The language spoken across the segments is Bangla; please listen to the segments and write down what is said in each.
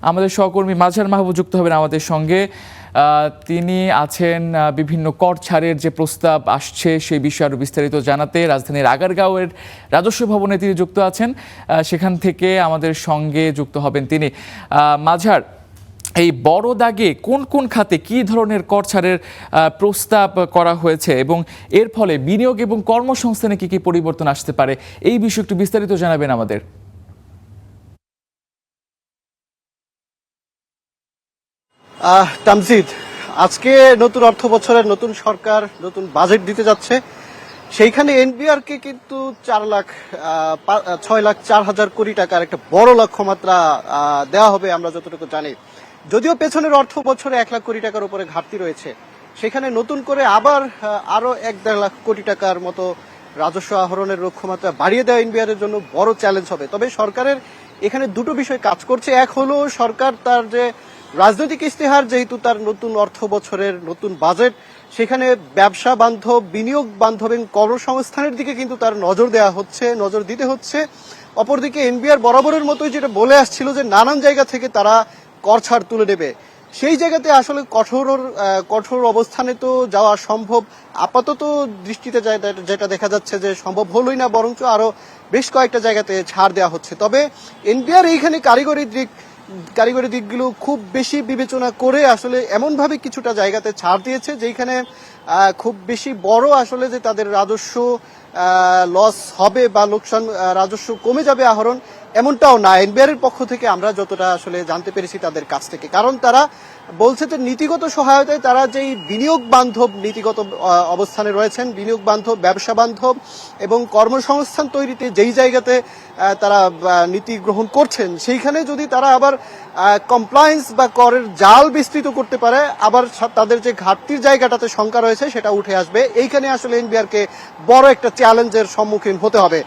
আমাদের সহকর্মী মাঝার মাহবুব যুক্ত হবেন আমাদের সঙ্গে। তিনি আছেন বিভিন্ন কর ছাড়ের যে প্রস্তাব আসছে সেই বিষয়ে আরো বিস্তারিত জানাতে। রাজধানীর আগারগাঁওয়ের রাজস্ব ভবনে তিনি যুক্ত আছেন, সেখান থেকে আমাদের সঙ্গে যুক্ত হবেন তিনি। মাঝার, এই বড় দাগে কোন কোন খাতে কি ধরনের কর ছাড়ের প্রস্তাব করা হয়েছে এবং এর ফলে বিনিয়োগ এবং কর্মসংস্থানে কি কি পরিবর্তন আসতে পারে, এই বিষয়ে একটু বিস্তারিত জানাবেন আমাদের। তামজিদ, আজকে নতুন অর্থ বছরের নতুন সরকার নতুন বাজেট দিতে যাচ্ছে। সেইখানে এনবিআর কে কিন্তু 6,04,000 কোটি টাকার একটা বড় লক্ষ্যমাত্রা দেওয়া হবে আমরা যতটুকু জানি। যদিও পেছনের অর্থ বছরে 1 লাখ কোটি টাকার উপরে ঘাটতি রয়েছে, সেখানে নতুন করে আবার আরো 1-1.5 লাখ কোটি টাকার মতো রাজস্ব আহরণের লক্ষ্যমাত্রা বাড়িয়ে দেওয়া এনবিআর এর জন্য বড় চ্যালেঞ্জ হবে। তবে সরকারের এখানে দুটো বিষয় কাজ করছে। এক হলো সরকার তার যে রাজনৈতিক ইস্তেহার, যেহেতু তার নতুন অর্থ বছরের নতুন বাজেট, সেখানে ব্যবসা বান্ধব, বিনিয়োগ বান্ধব এবং কর্মসংস্থানের দিকে কিন্তু তার নজর দিতে হচ্ছে। অপরদিকে এনবিআর বরাবরের মতোই যেটা বলে আসছিল যে নানান জায়গা থেকে তারা কর ছাড় তুলে নেবে, সেই জায়গাতে আসলে কঠোর অবস্থানে তো যাওয়া সম্ভব আপাতত দৃষ্টিতে যেটা দেখা যাচ্ছে যে সম্ভব হলোই না, বরঞ্চ আরো বেশ কয়েকটা জায়গাতে ছাড় দেওয়া হচ্ছে। তবে এনবিআর এইখানে কারিগরি দিকগুলো খুব বেশি বিবেচনা করে আসলে এমনভাবে কিছুটা জায়গাতে ছাড় দিয়েছে যেখানে খুব বেশি বড় আসলে যে তাদের রাজস্ব লস হবে বা লোকসান, রাজস্ব কমে যাবে আহরণ, এমনটাও না। এনবিআর এর পক্ষ থেকে আমরা যতটা আসলে জানতে পেরেছি তাদের কাছ থেকে, কারণ তারা বলছে যে নীতিগত সহায়তায় তারা যেই বিনিয়োগ বান্ধব নীতিগত অবস্থানে রয়েছেন, বিনিয়োগ বান্ধব, ব্যবসা বান্ধব এবং কর্মসংস্থান তৈরিতে যেই জায়গাতে তারা নীতি গ্রহণ করছেন, সেইখানে যদি তারা আবার কমপ্লায়েন্স বা করের জাল বিস্তৃত করতে পারে, আবার তাদের যে ঘাটতির জায়গাটাতে শঙ্কা রয়েছে সেটা উঠে আসবে। এইখানে আসলে এনবিআর কে বড় একটা চ্যালেঞ্জের সম্মুখীন হতে হবে।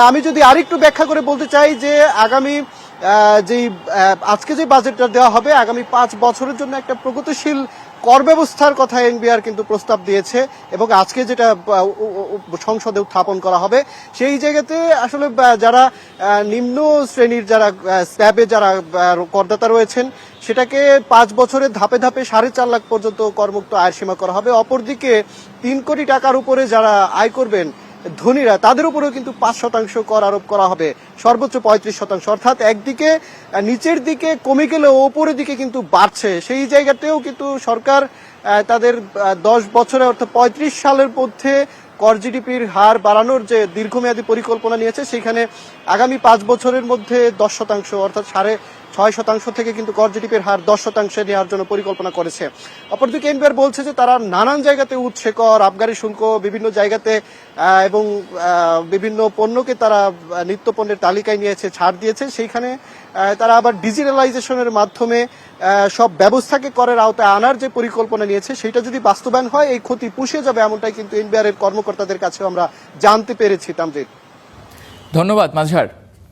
আমি যদি আরেকটু ব্যাখ্যা করে বলতে চাই যে আগামী আজকে যে বাজেটটা দেওয়া হবে, আগামী 5 বছরের জন্য একটা প্রগতিশীল কর ব্যবস্থার কথা এনবিআর কিন্তু প্রস্তাব দিয়েছে এবং আজকে যেটা সংসদে উত্থাপন করা হবে, সেই জায়গাতে আসলে যারা নিম্ন শ্রেণীর যারা স্ল্যাবে যারা করদাতা রয়েছেন, সেটাকে 5 বছরের ধাপে ধাপে 4.5 লাখ পর্যন্ত করমুক্ত আয়ের সীমা করা হবে। অপরদিকে 3 কোটি টাকার উপরে যারা আয় করবেন ধনীরা, তাদের উপরেও কিন্তু 5% কর আরোপ করা হবে, সর্বোচ্চ 35%। অর্থাৎ একদিকে নিচের দিকে কমে গেলেও ওপরের দিকে কিন্তু বাড়ছে। সেই জায়গাতেও কিন্তু সরকার তাদের 10 বছরে অর্থাৎ 35 সালের মধ্যে কর জিডিপির হার বাড়ানোর যে দীর্ঘমেয়াদী পরিকল্পনা নিয়েছে, সেখানে আগামী 5 বছরের মধ্যে 10% অর্থাৎ 6.5% থেকে কিন্তু কর জিডিপির হার 10% নেওয়ার জন্য পরিকল্পনা করেছে। অপরদিকে এনবিআর বলছে যে তারা নানান জায়গাতে উৎসে কর, আবগারি শুল্ক বিভিন্ন জায়গাতে এবং বিভিন্ন পণ্যকে তারা নিত্য পণ্যের তালিকায় নিয়েছে, ছাড় দিয়েছে। সেইখানে তারা আবার ডিজিটালাইজেশনের মাধ্যমে সব ব্যবস্থাকে করের আওতায় আনার যে পরিকল্পনা নিয়েছে, সেটা যদি বাস্তবায়ন হয় এই ক্ষতি পুষিয়ে যাবে, এমনটাই কিন্তু এনবিআর এর কর্মকর্তাদের কাছেও আমরা জানতে পেরেছি। তামজিদ, ধন্যবাদ মাঝার।